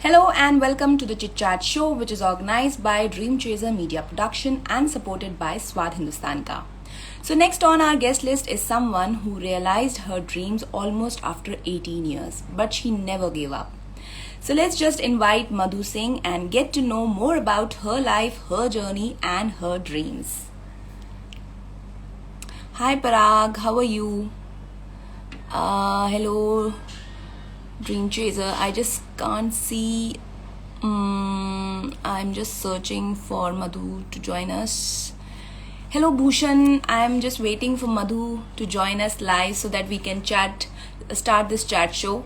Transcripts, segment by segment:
Hello and welcome to the Chit Chat Show, which is organized by Dream Chaser Media Production and supported by Swad Hindustan Ka. So next on our guest list is someone who realized her dreams almost after 18 years, but she never gave up. So let's just invite Madhu Singh and get to know more about her life, her journey, and her dreams. Hi Parag, how are you? Hello, Dream Chaser. I just can't see. I'm just searching for Madhu to join us. Hello, Bhushan. I'm just waiting for Madhu to join us live so that we can start this chat show.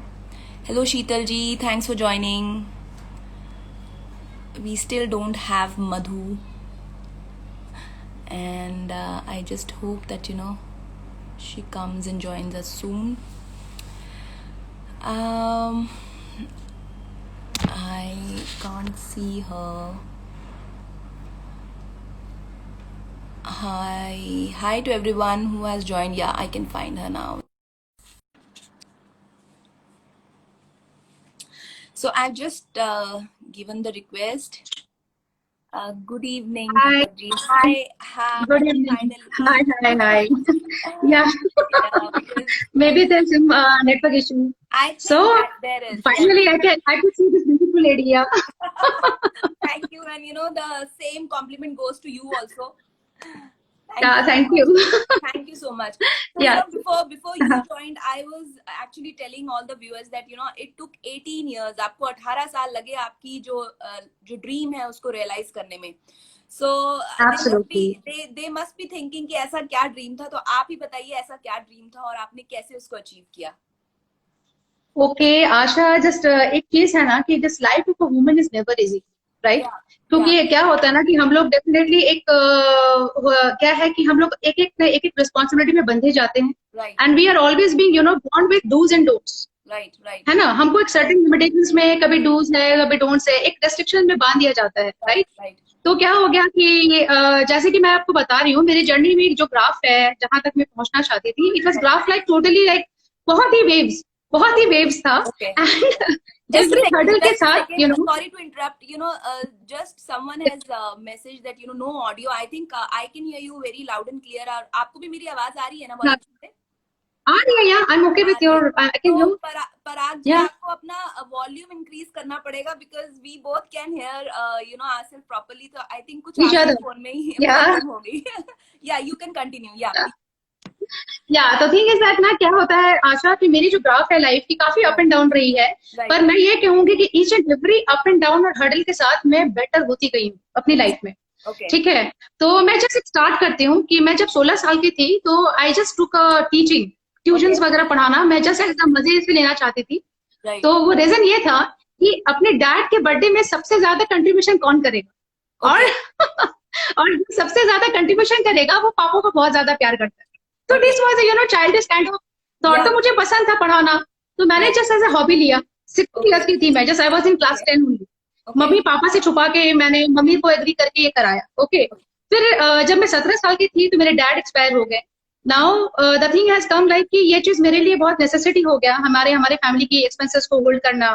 Hello, Sheetal ji. Thanks for joining. We still don't have Madhu, and I just hope that she comes and joins us soon. I can't see her. Hi to everyone who has joined. Yeah, I can find her now. So I've just given the request. Good evening, Hi. Deepak ji. Hi. Good evening. Finally. Hi. Yeah, Yeah, because maybe there's some network issue. I think So that there is. finally, I could see this beautiful lady. Yeah. Thank you, and the same compliment goes to you also. Thank so you. much. Thank you so much. So Yeah. before you joined, I was actually telling all the viewers that it took 18 years. आपको 18 साल लगे आपकी जो dream है उसको realise करने में. So Absolutely. they must be thinking कि ऐसा क्या ड्रीम था. तो आप ही बताइए ऐसा क्या ड्रीम था और आपने कैसे उसको अचीव किया. Okay, आशा, just एक चीज है ना कि just life of a woman is never easy, right? Yeah, क्योंकि क्या होता है ना कि हम लोग डेफिनेटली क्या है कि हम लोग एक रिस्पॉन्सिबिलिटी में बंधे जाते हैं. right, and we are always being born with do's and don'ts. right. है ना, हमको एक सर्टेन लिमिटेशंस में कभी डूज है कभी डोंट्स है, एक रेस्ट्रिक्शन में बांध दिया जाता है, राइट? Right. तो क्या हो गया कि जैसे कि मैं आपको बता रही हूँ, मेरी जर्नी में जो ग्राफ है जहां तक मैं पहुंचना चाहती थी, it was graph like totally like बहुत ही वेव्स था. Okay. And Just a every second, hurdle के just a साथ second. Sorry to interrupt. Just someone has messaged that no audio. I think I can hear you very loud and clear. और आपको भी मेरी आवाज आ रही है ना बहुत अच्छे से? आ रही है. या I am okay with your, I can to you. Parag ji आपको अपना वॉल्यूम इंक्रीज करना पड़ेगा because we both can hear ourselves properly. तो आई थिंक कुछ आपके फोन में ही प्रॉब्लम हो गई. या यू कैन कंटिन्यू. या तो थिंग इज दैट ना, क्या होता है आशा कि मेरी जो ग्राफ है लाइफ की काफी अप एंड डाउन रही है. पर मैं ये कहूंगी कि each and every up and down और हर्डल के साथ मैं बेटर होती गई हूँ अपनी लाइफ में. ठीक है, तो मैं जस्ट स्टार्ट करती हूँ कि मैं जब 16 साल की थी तो I just took teaching, tuitions वगैरह पढ़ाना. मैं जस्ट एकदम मजे से लेना चाहती थी. तो वो रीजन ये था कि अपने डैड के बर्थडे में सबसे ज्यादा कंट्रीब्यूशन कौन करेगा, और सबसे ज्यादा कंट्रीब्यूशन करेगा वो पापा को बहुत ज्यादा प्यार करता है. तो this was childish kind of thought. तो मुझे पसंद था पढ़ाना, तो मैंने जस्ट एज ए हॉबी लिया. 16 इयर्स की थी मैं, just I was in class 10 only. Mummy papa से छुपा के मैंने मम्मी को एग्री करके ये कराया. ओके. फिर जब मैं 17 साल की थी तो मेरे डैड एक्सपायर हो गए. Now the thing has come like कि ये चीज मेरे लिए बहुत नेसेसिटी हो गया, हमारे फैमिली की एक्सपेंसेस को होल्ड करना.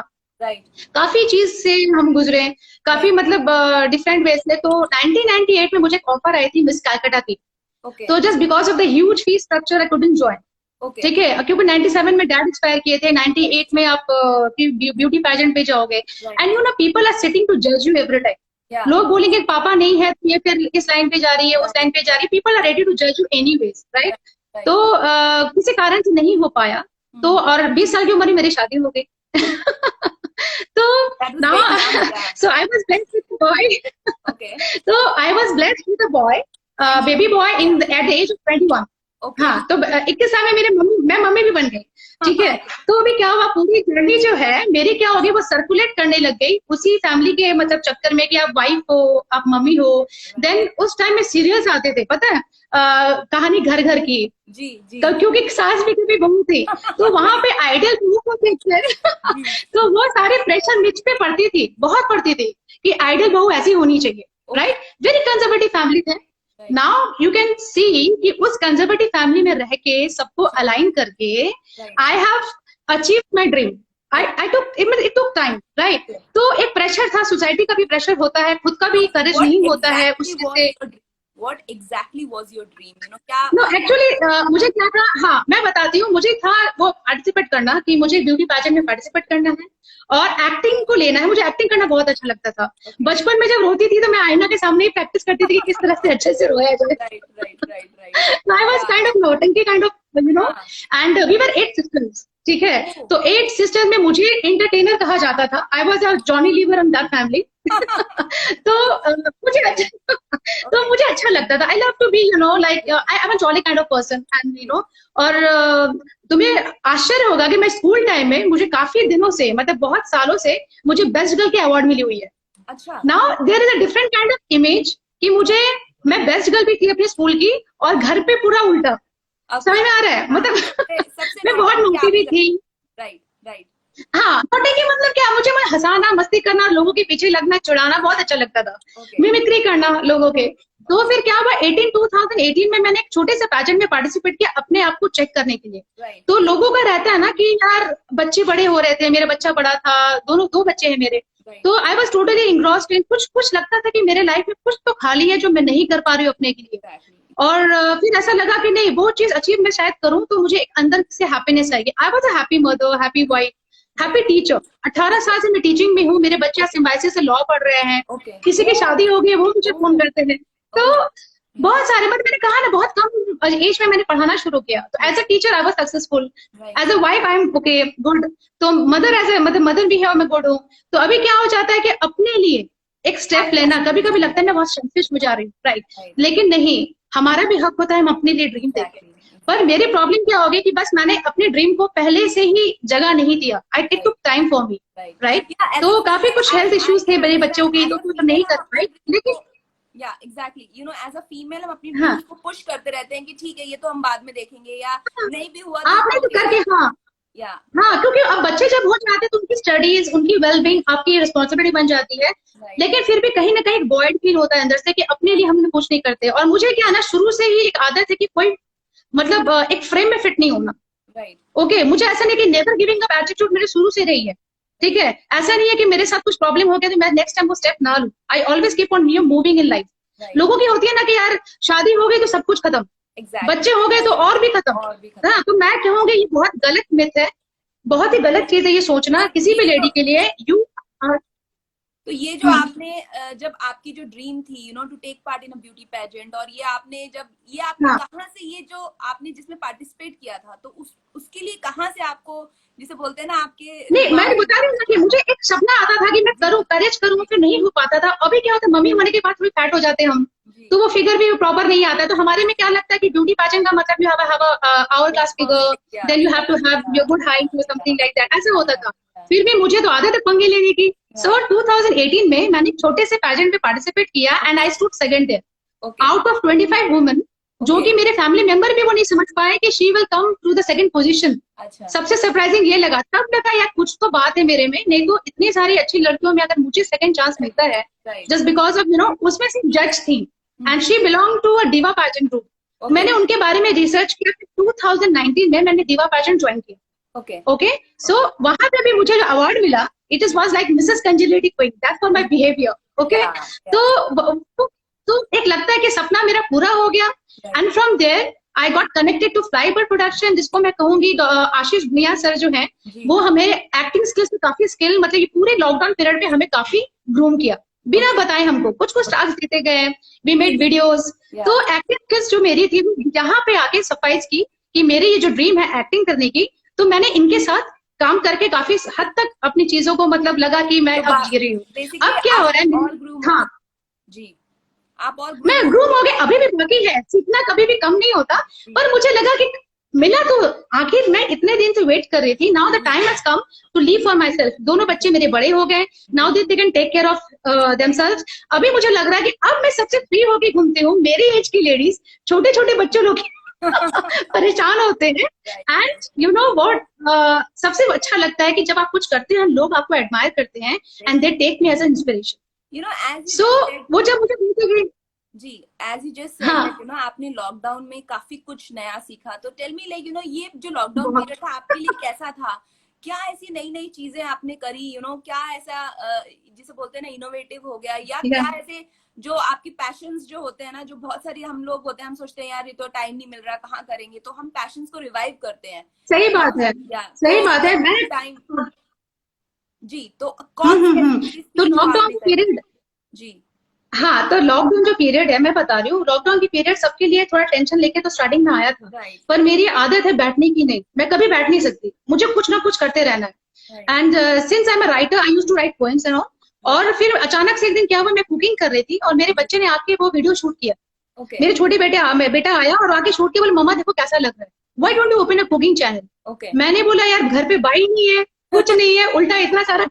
काफी चीज से हम गुजरे, काफी मतलब डिफरेंट वे से. तो 1998 में मुझे एक ऑफर आई थी मिस कैलकाटा की. तो just because of the huge fees structure I couldn't join. ठीक है, क्योंकि 97 में डैड एक्सपायर किए थे, 98 में आप ब्यूटी पैजेंट पे जाओगे and people are sitting to जज यू एवरी टाइम. लोग बोलेंगे पापा नहीं है तो ये फिर इस लाइन पे जा रही है, उस लाइन पे जा रही है. पीपल आर रेडी टू जज यू एनीवेज, राइट? तो किसी कारण से नहीं हो पाया. तो और 20 साल की उम्र में मेरी शादी हो गई. तो now so I was blessed with a boy. तो I was blessed with a boy, baby boy in at the age of 21. हाँ, तो 21 साल में मैं मम्मी भी बन गई. ठीक है, तो अभी क्या हुआ, पूरी जर्नी जो है मेरी क्या होगी वो सर्कुलेट करने लग गई उसी फैमिली के मतलब चक्कर में कि आप वाइफ हो, आप मम्मी हो. देन उस टाइम में सीरियल्स आते थे, पता है, कहानी घर घर की. जी. क्योंकि सास भी कभी बहू थी, तो वहां पे आइडियल बहू को देखते तो वो सारे प्रेशर मुझ पे पड़ती थी, बहुत पड़ती थी कि आइडियल बहू ऐसी होनी चाहिए, राइट? वेरी कंजर्वेटिव फैमिली थे. नाउ यू कैन सी कि उस कंजर्वेटिव फैमिली में रह के सबको अलाइन करके I have achieve my dream. I took it took time, right. तो एक प्रेशर था, सोसाइटी का भी प्रेशर होता है, खुद का भी करेज नहीं होता है उससे। What exactly was your dream? You know, क्या नो एक्चुअली मुझे क्या था, हाँ मैं बताती हूँ, मुझे था वो पार्टिसिपेट करना, कि मुझे ब्यूटी पैजेंट में पार्टिसिपेट करना है और एक्टिंग को लेना है। मुझे एक्टिंग करना बहुत अच्छा लगता था। बचपन में जब रोती थी तो मैं आईना के सामने ही प्रैक्टिस करती थी कि किस तरह से अच्छे से रोया जाए। right. I was kind of नौटंकी kind of, you know. And we were 8 sisters, ठीक है। तो 8 सिस्टर में मुझे एंटरटेनर कहा जाता था। I was a Johnny Lever in that family. तो मुझे अच्छा लगता था। I love to be, you know, like I am a jolly kind of person, and you know. और तुम्हें आश्चर्य होगा कि मैं स्कूल टाइम में, मुझे काफी दिनों से, मतलब बहुत सालों से, मुझे बेस्ट गर्ल की अवार्ड मिली हुई है। अच्छा। Now there is a different kind of image कि मुझे, मैं बेस्ट गर्ल भी थी अपने स्कूल की और घर पे पूरा उल्टा। समझ में आ रहा है? मतलब मैं बहुत नोटी भी थी। राइट। हाँ, नोटी की मतलब क्या, मुझे मैं हंसाना, मस्ती करना, लोगों के पीछे लगना, चिढ़ाना बहुत अच्छा लगता था। मिमिक्री करना लोगों के। तो फिर क्या हुआ, 2018 में मैंने एक छोटे से पैजेंट में पार्टिसिपेट किया अपने आप को चेक करने के लिए। तो लोगों का रहता है ना कि यार बच्चे बड़े हो रहे थे, मेरा बच्चा बड़ा था, दोनों 2 बच्चे हैं मेरे। तो आई वॉज टोटली इंग्रॉस्ड इन, कुछ लगता था कि मेरे लाइफ में कुछ तो खाली है जो मैं नहीं कर पा रही हूँ अपने के लिए। और फिर ऐसा लगा कि नहीं, वो चीज अचीव मैं शायद करूं तो मुझे एक अंदर से हैप्पीनेस आएगी। I was a happy mother, happy wife, happy teacher. 18 साल से मैं टीचिंग में हूँ, मेरे बच्चे सिम्बायसिस से लॉ पढ़ रहे हैं। किसी की शादी हो गई है, वो मुझे फोन करते हैं। तो बहुत सारे, बट मैंने कहा ना, बहुत कम एज में मैंने पढ़ाना शुरू किया। तो as a teacher I was successful, as a wife I am okay good, तो मदर एज ए मदर भी है और मैं गुड हूँ। तो अभी क्या हो जाता है कि अपने लिए एक स्टेप लेना, कभी कभी लगता है मैं बहुत सेल्फिश हो जा रही हूँ, राइट। लेकिन नहीं, हमारा भी हक होता है हम अपने लिए ड्रीम देखें। पर मेरी प्रॉब्लम क्या होगी कि बस मैंने अपने ड्रीम को पहले से ही जगह नहीं दिया। I take to time for me, right. तो काफी कुछ हेल्थ इश्यूज थे मेरे बच्चों की, तो नहीं कर पाई। लेकिन yeah exactly, you know, as a female हम अपनी हाँ, ड्रीम्स को पुश करते रहते हैं कि ठीक है, ये तो हम बाद में देखेंगे, या नहीं भी हुआ आपने तो करके, हाँ या हाँ, क्योंकि अब बच्चे जब हो जाते हैं तो उनकी स्टडीज, उनकी वेलबींग आपकी रिस्पॉन्सिबिलिटी बन जाती है। लेकिन फिर भी कहीं ना कहीं वॉइड फील होता है अंदर से कि अपने लिए हम कुछ नहीं करते। और मुझे क्या है ना, शुरू से ही एक आदत है कि कोई, मतलब एक फ्रेम में फिट नहीं होना। ओके, मुझे ऐसा नहीं कि नेवर गिविंग अप एटीट्यूड मेरे शुरू से रही है, ठीक है। ऐसा नहीं है कि मेरे साथ कुछ प्रॉब्लम हो गया तो मैं नेक्स्ट टाइम वो स्टेप ना लूं। I always keep on moving in life. लोगों की होती है ना कि यार शादी हो गई तो सब कुछ खत्म, बच्चे हो गए तो और भी खत्म। हाँ, तो मैं कहूंगी ये बहुत गलत मिथ है, बहुत ही गलत चीज है ये सोचना किसी भी लेडी के लिए। यू तो ये जो आपने, जब आपकी जो ड्रीम थी, you know, to take part in a beauty pageant, और ये आपने जब, ये आपने कहाँ से, ये जो आपने जिसमें पार्टिसिपेट किया था, तो उसके लिए कहाँ से आपको, जिसे बोलते हैं ना, आपके नहीं, मैं बता रही हूँ कि मुझे एक सपना आता था कि मैं करूँ, करेज करूँ, फिर नहीं हो पाता था। अभी क्या होता है, मम्मी होने के बाद थोड़ी फैट हो जाते हैं हम, तो वो फिगर भी प्रॉपर नहीं आता है। तो हमारे में क्या लगता है कि ब्यूटी पैजेंट का मतलब you have a hourglass figure, then you have to have your good height और समथिंग लाइक दैट, ऐसा होता था। फिर भी मुझे तो आदत है पंगे लेने की। सो 2018 में मैंने छोटे से पैजेंट में पार्टिसिपेट किया and I stood second there out of 25 women, जो कि मेरे फैमिली मेंबर भी वो नहीं समझ पाए कि she will come to the second position. सबसे सरप्राइजिंग ये लगा, तब लगा यार कुछ तो बात है मेरे में, नहीं तो इतनी सारी अच्छी लड़कियों में अगर मुझे सेकंड चांस मिलता है just because of, you know, उसमें सिर्फ जज थी and she belong to a diva pageant group. मैंने उनके बारे में रिसर्च किया। 2019 में मैंने डिवा पैजेंट ज्वाइन किया। ओके, सो वहां पे भी मुझे जो अवार्ड मिला, it is was like Mrs congeniality queen, that's for my behaviour. Okay, तो एक लगता है कि सपना मेरा पूरा हो गया। And from there I got connected to Flybird production, जिसको मैं कहूंगी आशीष भुनिया सर जो हैं, वो हमें एक्टिंग स्किल्स में काफी स्किल, मतलब ये पूरे लॉकडाउन पीरियड में हमें काफी ग्रूम किया, बिना बताए हमको कुछ कुछ टास्क देते गए, वी मेड वीडियोस। तो एक्टिंग स्किल्स जो मेरी थी, यहाँ पे आके सफाइज की कि मेरी ये जो ड्रीम है एक्टिंग करने की, तो मैंने इनके साथ काम करके काफी हद तक अपनी चीजों को, मतलब लगा कि मैं अब जी रही हूँ। अब क्या हो रहा है, हाँ जी, आप और मैं ग्रूम हो गए, अभी भी बाकी है, सीखना कभी भी कम नहीं होता। पर मुझे लगा कि मिला तो, आखिर मैं इतने दिन से वेट कर रही थी, now the time has come to leave for myself. दोनों बच्चे मेरे बड़े हो गए, now they can take care of themselves. अभी मुझे लग रहा है कि अब मैं सबसे फ्री होके घूमती हूँ। मेरी एज की लेडीज, छोटे छोटे बच्चों लोग परेशान होते हैं। एंड यू नो व्हाट, सबसे अच्छा लगता है कि जब आप कुछ करते हैं, लोग आपको एडमायर करते हैं and they take me as an inspiration. You know, as so वो जब मुझे पूछेगी, जी, as you just said, you know, आपने लॉकडाउन में काफी कुछ नया सीखा। तो tell me, like, you know, ये जो लॉकडाउन पीरियड था आपके लिए कैसा था? क्या ऐसी नई नई चीजें आपने करी, क्या ऐसा जिसे बोलते हैं ना इनोवेटिव हो गया, या या क्या ऐसे जो आपकी पैशंस जो होते हैं ना, जो बहुत सारी हम लोग होते हैं, हम सोचते हैं यार ये तो टाइम नहीं मिल रहा, कहाँ करेंगे, तो हम पैशंस को रिवाइव करते हैं। सही तो बात है, या सही तो बात है। मैं टाइम, जी, तो कौन सी ऐसी चीज तो थी जो लॉकडाउन आपने का करी? पीरियड, जी। हाँ, तो लॉकडाउन जो पीरियड है मैं बता रही हूँ, लॉकडाउन की पीरियड सबके लिए थोड़ा टेंशन लेके तो स्टार्टिंग में आया था। राइट। पर मेरी आदत है बैठने की नहीं, मैं कभी बैठ नहीं सकती, मुझे कुछ ना कुछ करते रहना राइट। है। And since I am a writer, I used to write poems and all. और फिर अचानक से एक दिन क्या हुआ, मैं कुकिंग कर रही थी और मेरे बच्चे ने आके वो वीडियो शूट किया। ओके। मेरे छोटे बेटा आया और आके शूट किया, बोले मम्मा देखो कैसा लग रहा है, why don't you open a cooking channel. Okay. मैंने बोला यार घर पे बाई नहीं है, कुछ नहीं है, उल्टा इतना सारा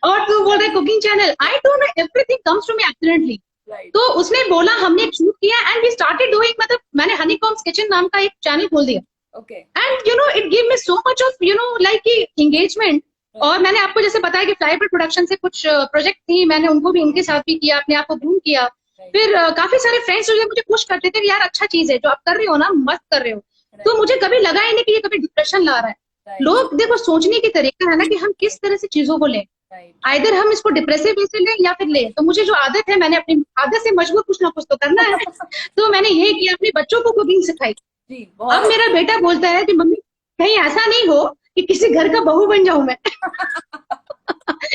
और तू बोल रहा है cooking channel. I don't know, everything comes to me accidentally. Right. तो उसने बोला, हमने एक शूट किया एंड वी स्टार्टेड डूइंग, मतलब मैंने हनीकॉम्स किचन नाम का एक चैनल खोल दिया। Okay. And you no it give me so much of like engagement. और मैंने आपको जैसे बताया कि फ्लाईबर्ड प्रोडक्शन से कुछ प्रोजेक्ट थी, मैंने उनको भी उनके साथ भी किया, अपने आप को ग्रूम किया। फिर काफी सारे फ्रेंड्स जो मुझे पुश करते थे कि यार अच्छा चीज है जो आप कर रहे हो ना, मस्त कर रहे हो। तो मुझे कभी लगा ही नहीं कि ये कभी डिप्रेशन ला रहा है। राइट। लोग देखो सोचने की तरीका है ना कि हम किस तरह से चीजों को लें, राइट। आइदर हम इसको डिप्रेसिव वे से लें या फिर लें। तो मुझे जो आदत है, मैंने अपनी आदत से मजबूर कुछ ना कुछ तो करना है। तो मैंने ये किया, अपने बच्चों को कुकिंग सिखाई। जी, अब बहुत मेरा बेटा बोलता है कि मम्मी कहीं ऐसा नहीं हो कि किसी घर का बहू बन जाऊं मैं।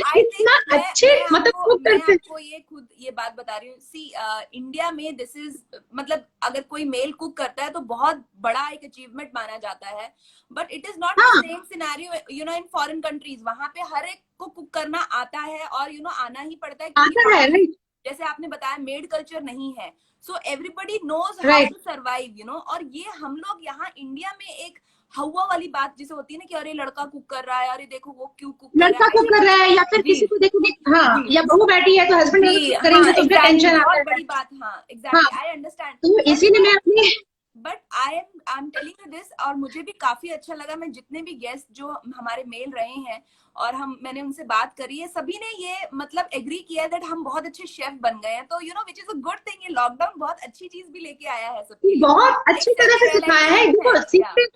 आई थिंक इतना अच्छे मतलब कुक मैं करते। आपको ये खुद ये बात बता रही हूँ। सी, इंडिया में दिस इज, मतलब अगर कोई मेल कुक करता है तो बहुत बड़ा एक अचीवमेंट माना जाता है, but it is not the हाँ, same scenario in foreign countries. वहां पे हर एक को कुक करना आता है, और आना ही पड़ता है, क्योंकि आता वहां है। पे राइट, जैसे आपने बताया मेड कल्चर नहीं है। So everybody knows how right. To survive, और ये हम लोग यहाँ इंडिया में एक हवा वाली बात जैसे होती है ना, कि अरे लड़का कुक कर रहा है, अरे देखो वो क्यों कुक कर रहा लड़का है, आई कुक थिंक। कर रहा है या फिर जी। किसी को देखो कि हाँ, जी। या बहू बैठी है तो हस्बैंड अगर जी, कुक हाँ, करेंगे तो उसमें एग्जैक्टली, टेंशन बहुत आता है। बड़ी बात, हाँ, हाँ, एग्जैक्टली, आई अंडरस्टैंड। तो बट इसीलिए मैं अपनी but I am telling you this, और मुझे भी काफी अच्छा लगा। मैं जितने भी गेस्ट जो हमारे मेल रहे हैं और मैंने उनसे बात करी है, सभी ने ये मतलब एग्री किया दैट हम बहुत अच्छे शेफ बन गए हैं। तो which is a good thing. ये लॉकडाउन बहुत अच्छी चीज भी लेके आया है सबके लिए, बहुत एक अच्छी तरह सेल्फ से सिखाया है, रियलाइजेशन है। देखो या सीखते।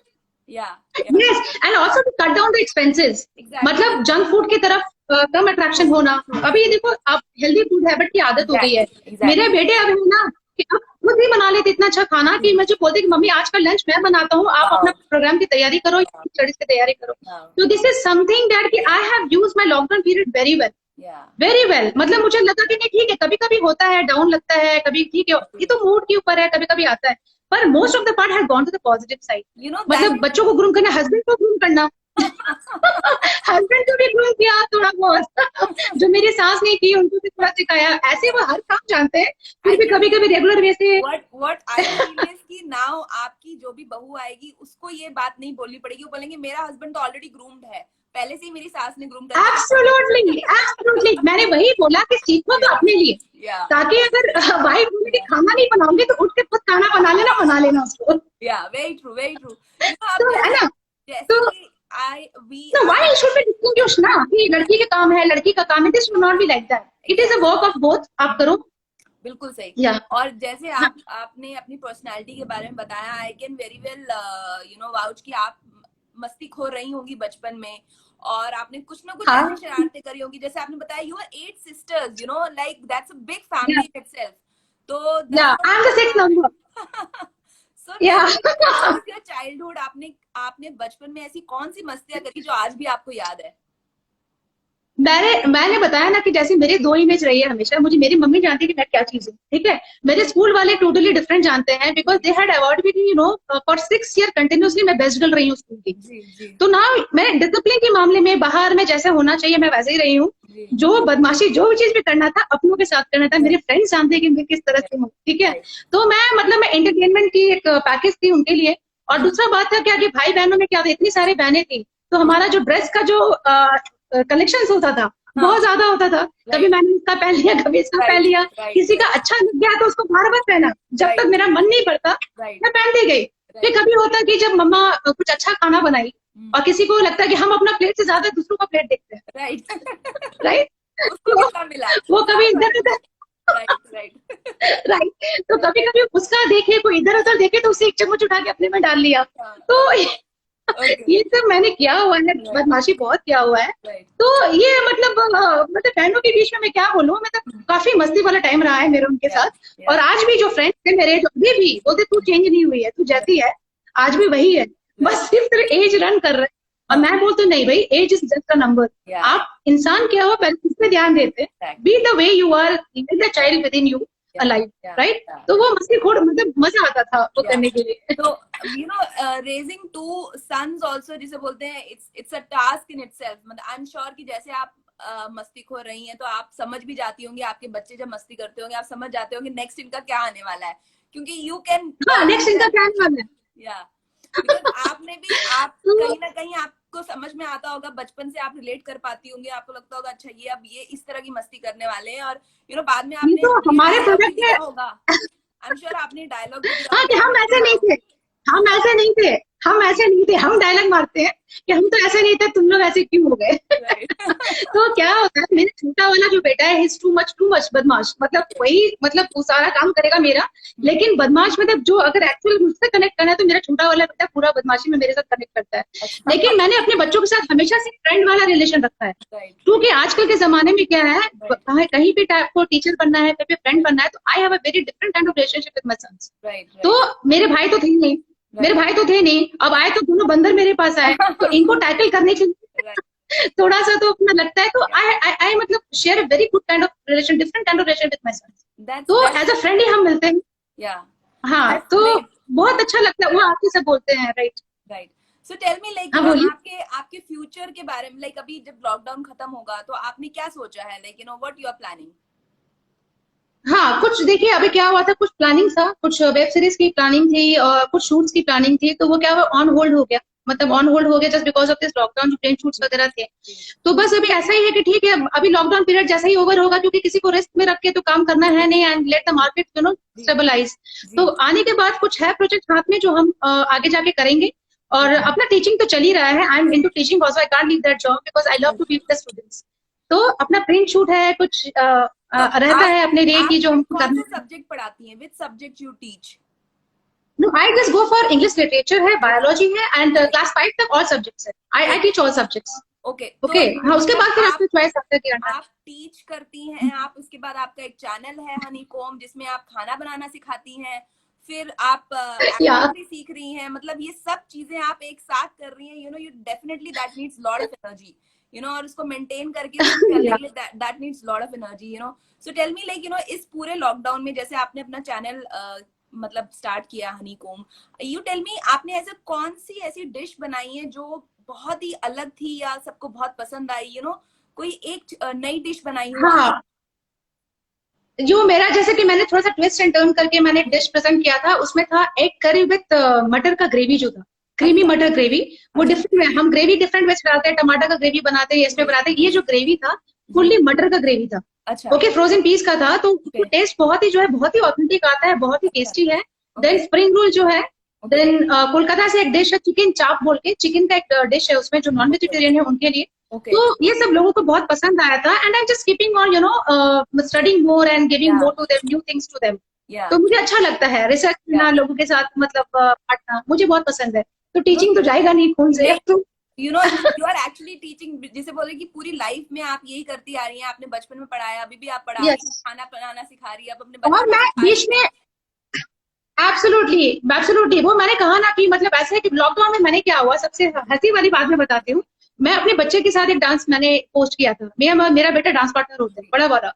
Yeah yeah yes, and also to cut down the expenses. Exactly. मतलब जंक फूड की तरफ कम ट्रू। अट्रैक्शन होना। ट्रू। अभी ये देखो, आप हेल्दी फूड हैबिट की आदत हो गई है। एग्जैक्टली। मेरे एग्जैक्टली। बेटे अब है ना कि अब खुद ही बना लेते इतना अच्छा खाना कि मुझे बोलते कि मम्मी आज का लंच मैं बनाता हूँ, आप अपना वाओ। प्रोग्राम की तैयारी करो, स्टडीज की तैयारी करो। वाओ। तो दिस इज समथिंग दैट कि I have used my lockdown period very well, या वेरी वेल। मतलब मुझे लगा कि नहीं ठीक है, कभी कभी होता है, डाउन लगता है, कभी ठीक है, ये तो मूड के ऊपर है, कभी कभी आता है। पर most of the part has gone to the positive side. That मतलब बच्चों को ग्रूम करना, हस्बैंड को ग्रूम करना, हस्बैंड को भी ग्रूम किया थोड़ा बहुत। जो मेरी सास ने की उनको भी थोड़ा सिखाया। ऐसे वो हर काम जानते हैं, फिर आई भी थिंक कभी कभी रेगुलर वे से। व्हाट आई फील इज कि नाउ आपकी जो भी बहू आएगी उसको ये बात नहीं बोलनी पड़ेगी। वो बोलेंगे मेरा हस्बैंड तो ऑलरेडी ग्रूम्ड है, पहले से ही मेरी सास ने ग्रूम करके रखा एब्सोल्युटली, एब्सोल्युटली, मैंने वही बोला कि सीखो तो है। अपने लिए, या ताकि अगर वाइफ बोले कि या खाना नहीं बनाओगे तो उठ के खुद खाना बना लेना उसको। या वेरी ट्रू, वेरी ट्रू। आप तो है जैसे ना, जैसे तो कि I we no, why I should we distinguish ना कि लड़की का काम है, लड़की का काम है? This should not be like that, it is a exactly, work of both, आप करो। बिल्कुल सही। या और जैसे हाँ, आपने अपनी पर्सनालिटी के बारे में बताया, I can very well vouch कि आप मस्ती खो रही होंगी बचपन में, और आपने कुछ ना कुछ ऐसी हाँ, शरारतें करी होंगी। जैसे आपने बताया you are 8 sisters, like that's a big yeah family in itself. तो yeah I am the six number. So yeah tell me, how was your childhood? आपने आपने बचपन में ऐसी कौन सी मस्तियां करी जो आज भी आपको याद है? मैंने बताया ना कि जैसे मेरे दो इमेज रही है हमेशा, मुझे मेरी मम्मी जानती है कि मैं क्या चीज हूँ, ठीक है। मेरे स्कूल वाले टोटली डिफरेंट जानते हैं, because they had award me, for 6 year continuously मैं बेस्ट गर्ल रही हूँ स्कूल की। जी। जी। तो ना मैं डिसिप्लिन के मामले में बाहर में जैसे होना चाहिए मैं वैसे ही रही हूँ। जी। जो बदमाशी जो भी चीज भी करना था अपनों के साथ करना था। मेरे फ्रेंड्स जानते हैं कि मैं किस तरह से हूँ, ठीक है। राइट। तो मैं मतलब मैं एंटरटेनमेंट की एक पैकेज थी उनके लिए। और दूसरा बात था क्या कि भाई बहनों में क्या था, इतनी सारी बहनें थी, तो हमारा जो ड्रेस का जो कलेक्शन होता था हाँ। बहुत ज्यादा होता था। कभी राइट। मैंने इसका पहन लिया, कभी इसका पहन राइट। लिया। राइट। किसी का अच्छा लग गया तो उसको बार बार पहना, जब तक राइट। मेरा मन नहीं पड़ता राइट। मैं पहनती गई। फिर राइट। कभी होता कि जब मम्मा कुछ अच्छा खाना बनाई और किसी को लगता है कि हम अपना प्लेट से ज्यादा दूसरों का प्लेट देखते हैं, राइट। राइट। उसको तो कितना मिला? वो कभी ज्यादा। इधर उधर, राइट। राइट। राइट, तो कभी कभी उसका देखे, कोई इधर उधर देखे तो उसे एक चम्मच उठा के अपने में डाल लिया। तो हाँ। Okay. ये सब मैंने किया हुआ है, Right. बदमाशी बहुत किया हुआ है। Right. तो ये मतलब मतलब बहनों के बीच में मैं क्या बोलूँ, मतलब काफी मस्ती वाला टाइम रहा है मेरा उनके Yeah. साथ। और Yeah. आज भी जो फ्रेंड्स है मेरे, जो अभी भी बोलते तू चेंज नहीं हुई है, तू जैसी है आज भी वही है, Right. बस सिर्फ तेरे एज रन कर रहे हैं। और हाँ. मैं बोलती हूँ नहीं भाई, age is just a number. Yeah. आप इंसान क्या हो पहले इस पे ध्यान देते, Exactly. Be the way you are, let the child with in you Yeah. Alive, Yeah. Right. Yeah. तो वो मस्ती खोड़, मतलब मजा आता था वो Yeah. करने के लिए। So raising two sons also जिसे बोलते हैं it's a task in itself. मतलब I'm sure कि जैसे आप मस्ती खो रही हैं तो आप समझ भी जाती होंगी, आपके बच्चे जब मस्ती करते होंगे आप समझ जाते होंगे नेक्स्ट इनका क्या आने वाला है, क्योंकि you can हाँ, see नेक्स्ट इनका that. प्लान वाला है। Yeah. Because आपने भी आप तो कहीं ना कहीं आपको समझ में आता होगा, बचपन से आप रिलेट कर पाती होंगी, आपको लगता होगा अच्छा ये अब ये इस तरह की मस्ती करने वाले हैं, और बाद में ये आपने तो ये हमारे डायलॉग भी प्रोजेक्ट दिया में। होगा। आई एम श्योर आपने डायलॉग भी दिया हाँ, कि होगा हम कि ऐसे नहीं थे, हम ऐसे नहीं थे, हम ऐसे नहीं थे, हम डायलॉग मारते हैं कि हम तो ऐसे नहीं थे, तुम लोग ऐसे क्यों हो गए। राइट। तो क्या होता है, मेरा छोटा वाला जो बेटा है, इज टू मच बदमाश, मतलब वही, मतलब वो सारा काम करेगा मेरा, लेकिन बदमाश मतलब जो अगर एक्चुअल मुझसे कनेक्ट करना है तो मेरा छोटा वाला बेटा पूरा बदमाशी में मेरे साथ कनेक्ट करता है। अच्छा। लेकिन मैंने अपने बच्चों के साथ हमेशा से फ्रेंड वाला रिलेशन रखा है, राइट। क्योंकि आजकल के जमाने में क्या है, राइट। कहीं भी आपको टीचर बनना है, कहीं पे फ्रेंड बनना है, तो I have a very different kind of relationship with my sons. Right. तो राइट। मेरे भाई तो थे नहीं, मेरे भाई तो थे नहीं, अब आए तो दोनों बंदर मेरे पास आए, तो इनको टैकल करने के लिए राइट। थोड़ा सा तो अपना लगता है। तो आई मतलब share a very good kind of relation, different kind of relation with my sons. तो दैट्स एज अ फ्रेंड ही हम मिलते हैं। या हाँ, दैट्स तो ग्रेट। बहुत अच्छा लगता है, वो आके सब बोलते हैं, right. Right. So tell me like हाँ, बोलिए। आपके आपके फ्यूचर के बारे में, लाइक अभी जब लॉकडाउन खत्म होगा तो आपने क्या सोचा है, like what you are planning? हाँ, कुछ देखिए अभी क्या हुआ था, कुछ प्लानिंग था, कुछ वेब सीरीज की प्लानिंग थी और कुछ शूट्स की प्लानिंग थी, तो वो क्या हुआ, ऑन होल्ड हो गया, मतलब ऑन होल्ड हो गया just because of this lockdown, जो प्लेन शूट्स वगैरह थे। तो बस अभी ऐसा ही है कि ठीक है, अभी लॉकडाउन पीरियड जैसा ही ओवर होगा, क्योंकि किसी को रिस्क में रख के तो काम करना है नहीं, and let the market stabilise. तो आने के बाद कुछ है प्रोजेक्ट हाथ में जो हम आगे जाके करेंगे। और अपना टीचिंग तो चल ही रहा है, I am into teaching also, I can't leave that job because I love to be with the students. तो अपना प्रिंट शूट है, कुछ तो रहता है अपने लिए की जो आप हमको कौन करना से है। सब्जेक्ट पढ़ाती हैं, which subject you teach? No, I just go for English literature है, बायोलॉजी है, एंड क्लास 5 तक ऑल सब्जेक्ट्स है। I teach all subjects. Okay, तो ओके, हाँ, उसके मतलब बाद फिर आपकी चॉइस आपका क्या करना आप टीच करती हैं, आप उसके बाद आपका एक चैनल है हनीकॉम जिसमें आप खाना बनाना सिखाती हैं, फिर आप है। या एक्टिंग भी सीख रही हैं, मतलब ये सब चीजें आप एक साथ कर रही हैं, you definitely that needs lot of energy, और उसको मेंटेन करके करने या के लिए that needs lot of energy, so tell me like इस पूरे लॉकडाउन में जैसे आपने अपना चैनल मतलब स्टार्ट किया हनीकॉम, यू टेल मी आपने ऐसे कौन सी ऐसी डिश बनाई है जो बहुत ही अलग थी या सबको बहुत पसंद आई, कोई एक नई डिश बनाई हो आप? हाँ, जो मेरा जैसे कि मैंने थोड़ा सा ट्विस्ट एंड टर्न करके मैंने एक डिश प्रेजेंट किया था, उसमें था एग करी विद मटर का ग्रेवी जो था, क्रीमी अच्छा। मटर ग्रेवी। वो अच्छा। डिफरेंट है, हम ग्रेवी डिफरेंट वेज बनाते हैं, टमाटर का ग्रेवी बनाते हैं, इसमें बनाते हैं, ये जो ग्रेवी था जी। फुल्ली मटर का ग्रेवी था। अच्छा। ओके, फ्रोजन पीस का था, तो ओके। टेस्ट बहुत ही जो है बहुत ही ऑथेंटिक आता है, बहुत ही अच्छा। टेस्टी है। Then okay. स्प्रिंग रोल जो है, ओके। देन कोलकाता से एक डिश है चिकन चाप बोल के, चिकन का एक डिश है उसमें, जो नॉन ओके। वेजिटेरियन है उनके लिए। ओके। तो ये सब लोगों को बहुत पसंद आया था, and I just keeping on studying more and giving yeah more to them, new things to them. या तो मुझे अच्छा लगता है रिसर्च या करना, लोगों के साथ मतलब बांटना, मुझे बहुत पसंद है। तो नो, टीचिंग तो जाएगा नहीं खून से नहीं, तो। यू आर एक्चुअली टीचिंग, जिसे बोले कि पूरी लाइफ में आप यही करती आ रही हैं, आपने बचपन में पढ़ाया, अभी भी आप पढ़ा रही हैं, यस, खाना बनाना सिखा रही है, अब अपने बच्चों और को मैं सिखा बीच रही में हैं। एब्सोल्युटली एब्सोल्युटली, वो मैंने कहा ना कि मतलब ऐसा है कि लॉकडाउन में मैंने क्या हुआ, सबसे हंसी वाली बात मैं बताती हूँ। मैं अपने बच्चे के साथ एक डांस मैंने पोस्ट किया था, मेरा बेटा डांस पार्टनर होता है जी। बड़ा वाला।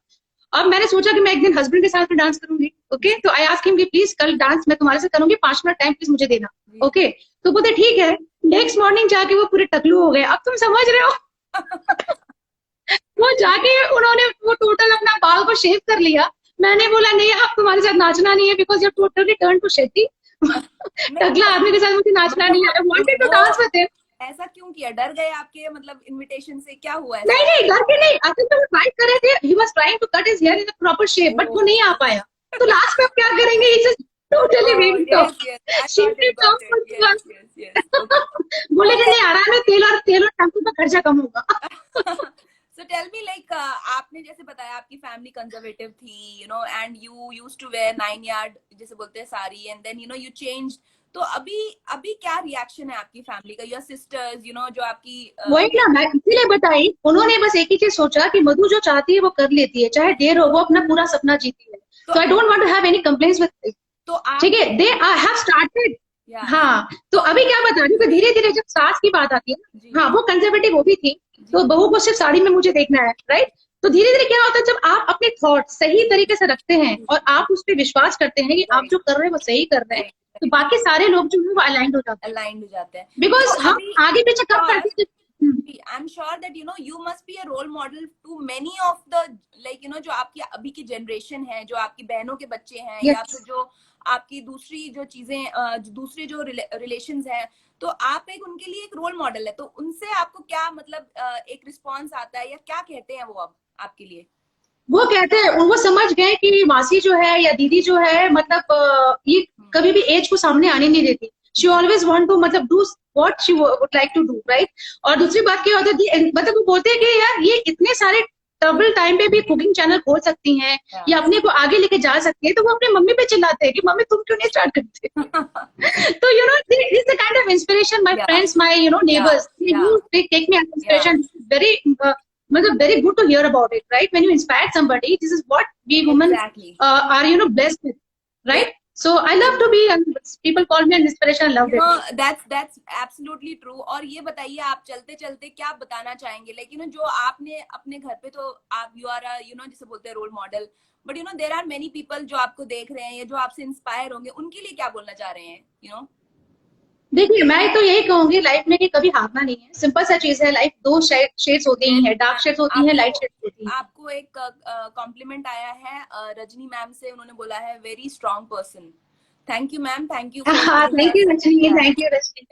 अब मैंने सोचा कि मैं एक दिन हस्बैंड के साथ भी डांस करूंगी। ओके, जी। तो आई आस्क हिम कि प्लीज कल डांस मैं तुम्हारे साथ करूंगी, 5 मिनट टाइम प्लीज मुझे देना। जी। ओके, तो बोलते ठीक है। नेक्स्ट मॉर्निंग जाके वो पूरे टकलू हो गए, अब तुम समझ रहे हो। वो जाके उन्होंने वो टोटल अपना बाल को शेव कर लिया। मैंने बोला नहीं, अब तुम्हारे साथ नाचना नहीं है, because you totally turn to Shetty. नहीं टकला तो आदमी के साथ मुझे नाचना नहीं है, आई वांटेड टू वो डांस विद हिम। ऐसा क्यों किया, डर गए आपके मतलब इनविटेशन से, क्या हुआ नहीं ऐसा? नहीं, घर के नहीं, असल में वो ट्राई कर रहे थे, he was trying to cut his hair in a proper shape, but वो नहीं आ पाया। तो लास्ट में अब क्या करेंगे, he just totally waved yes off, yes, I shaped got off. It, yes yes yes, okay. बोले कि नहीं आ रहा है, मैं तेल और शैम्पू का खर्चा कम होगा। So tell me like आपने जैसे बताया आपकी फैमिली कंजर्वेटिव थी, and you used to wear 9 yard जिसे बोलते हैं sari, and then you change तो अभी अभी क्या रिएक्शन है आपकी फैमिली का, योर सिस्टर्स, जो आपकी वही ना, मैं इसीलिए बताई, उन्होंने बस एक ही चीज सोचा कि मधु जो चाहती है वो कर लेती है, चाहे देर हो, वो अपना पूरा सपना जीती है। तो I don't want to have any complaints with, तो आप ठीक है, दे हैव स्टार्टेड। हाँ, तो अभी क्या बता रही हूँ, धीरे धीरे जब सास की बात आती है, हाँ वो कंजर्वेटिव वो भी थी, तो बहू को सिर्फ साड़ी में मुझे देखना है, राइट। तो धीरे धीरे क्या होता है, जब आप अपने थॉट सही तरीके से रखते हैं और आप उस पर विश्वास करते हैं कि आप जो कर रहे हैं वो सही कर रहे हैं, तो बाकी सारे लोग जो है वो अलाइंड हो जाते हैं। बिकॉज हम आगे पीछे कब करते हैं। I'm sure that you must be a role model to many of the जो आपकी अभी की जनरेशन है, जो आपकी बहनों के बच्चे हैं, या फिर जो आपकी दूसरी जो चीजें, दूसरे जो रिलेशंस हैं, तो आप उनके लिए एक रोल मॉडल है। तो उनसे आपको क्या मतलब एक रिस्पॉन्स आता है, या क्या कहते हैं वो अब आपके लिए? वो कहते हैं, वो समझ गए कि मासी जो है या दीदी जो है, मतलब ये कभी भी एज को सामने आने नहीं देती। शी ऑलवेज वांट टू मतलब do what she would like to do, right. और दूसरी बात क्या होता है, मतलब वो बोलते हैं कि यार ये इतने सारे ट्रबल टाइम पे भी कुकिंग चैनल खोल सकती हैं या अपने को आगे लेके जा सकती है, तो वो अपने मम्मी पे चिल्लाते हैं कि मम्मी तुम क्यों नहीं स्टार्ट करते। तो this the kind of inspiration my friends, my neighbours, you take me as inspiration. Very मतलब very good to hear about it, right? When you inspire somebody, this is what we women are blessed with, right? So I love to be, people call me an inspiration. I love it. That's absolutely true. और ये बताइए, आप चलते चलते क्या बताना चाहेंगे, लेकिन जो आपने अपने घर पे, तो आप you are a जिसे बोलते हैं role model, but there are many people जो आपको देख रहे हैं या जो आपसे इंस्पायर होंगे, उनके लिए क्या बोलना चाह रहे हैं? देखिए, मैं तो यही कहूंगी लाइफ में कि कभी हारना नहीं है। सिंपल सा चीज है, लाइफ दो शेड्स होती हैं, डार्क शेड्स होती हैं, लाइट शेड्स होती हैं। आपको एक कॉम्प्लीमेंट आया है रजनी मैम से, उन्होंने बोला है very strong person. Thank you ma'am, thank you. Thank you Rajni, thank you Rajni.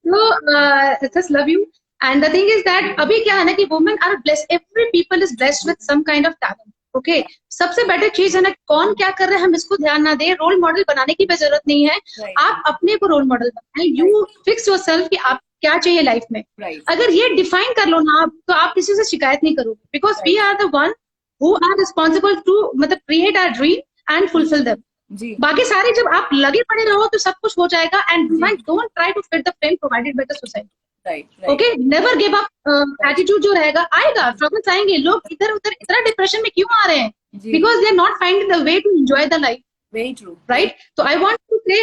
तो just love you. And the thing is that अभी क्या है ना कि women are blessed, every people is blessed with some kind of talent, okay. सबसे better चीज है ना, कौन क्या कर रहे हैं हम इसको ध्यान ना दें, रोल मॉडल बनाने की भी जरूरत नहीं है। आप अपने को रोल मॉडल बनाएं, यू फिक्स योरसेल्फ कि आप क्या चाहिए लाइफ में। अगर ये डिफाइन कर लो ना आप, तो आप किसी से शिकायत नहीं करोगे, because we are the one who are responsible to मतलब create our dream and fulfil them. बाकी सारे जब आप लगे पड़े रहो तो सब कुछ हो जाएगा। And don't try to fit the frame provided by the society, okay. Never give up attitude जो रहेगा आएगा, ट्रबल्स आएंगे। लोग इधर उधर इतना डिप्रेशन में क्यों आ रहे हैं? Because they are not finding the way to enjoy the life. Very true, right? So I want to say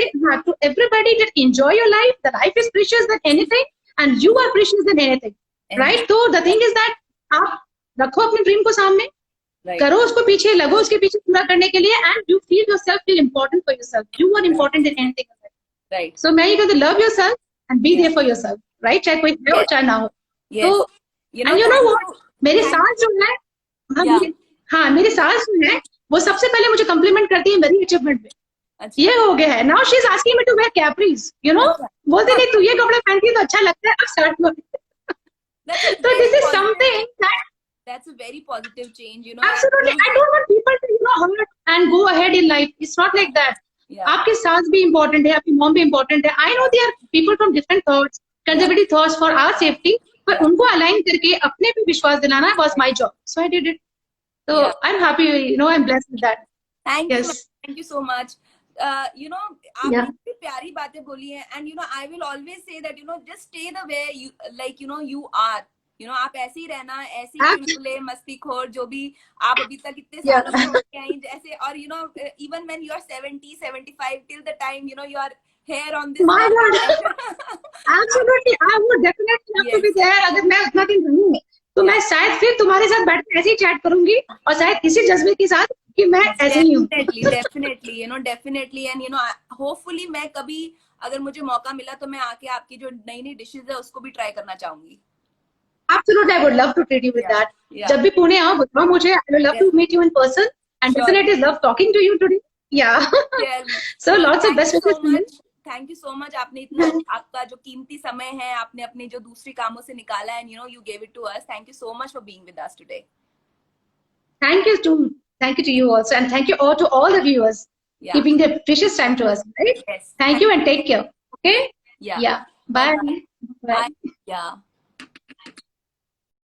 to everybody that enjoy your life. The life is precious than anything, and you are precious than anything, right? So the thing is that आप रखो अपने dream को सामने, करो उसको पीछे, लगो उसके पीछे पूरा करने के लिए, and you feel yourself feel important for yourself. You are important than anything else, right? So मैं ये कहती हूँ, love yourself and be there for yourself, right? चाहे कोई हो चाहे ना हो। तो and you know what? मेरी सास जो है, हाँ मेरी सास जो है, वो सबसे पहले मुझे कम्प्लीमेंट करती है मेरी अचीवमेंट में। ये हो गया है, now she is asking me to wear capris, बोलते नहीं तू ये कपड़े पहनती है तो अच्छा लगता है, अब स्टार्ट करो। तो this is something that's a very positive change, absolutely. I don't want people to hurt and go ahead in life. It's not like that. आपके सास भी important है, आपकी मॉम भी important है। I know there are people from different thoughts, conservative thoughts for our safety, पर उनको align करके अपने पे विश्वास दिलाना was my job, so I did it. So I'm happy, I'm blessed with that. Thank you so much. आपने इतनी प्यारी बातें बोली हैं, and I will always say that just stay the way you you are. आप ऐसे ही रहना, ऐसे ही चुलबुले मस्तीखोर जो भी आप अभी तक इतने सालों में होते हैं जैसे, और even when you are 70, 75 till the time your hair on this. My God, absolutely, I would definitely love to be there. अगर मैं उतना दिन रहूँ तो मैं शायद फिर तुम्हारे साथ बैठ के ऐसे ही चैट करूंगी, और शायद इसी जज्बे के साथ कि मैं ऐसे ही हूँ। डेफिनेटली एंड होपफुली मैं कभी अगर मुझे मौका मिला तो मैं आके आपकी जो नई नई डिशेज है उसको भी ट्राई करना चाहूंगी। Absolutely, I would love to treat you with that. जब भी पुणे आओ बताओ मुझे, I would love to meet you in person and definitely love talking to you today. Yeah. So lots of best wishes. Thank you so much. आपने इतना आपका जो कीमती समय है आपने अपने जो दूसरी कामों से निकाला and you gave it to us. Thank you so much for being with us today. Thank you to you also, and thank you all to all the viewers keeping their precious time to us, right? Yes. Thank you and take care. Okay? Yeah. Bye. Bye. Yeah.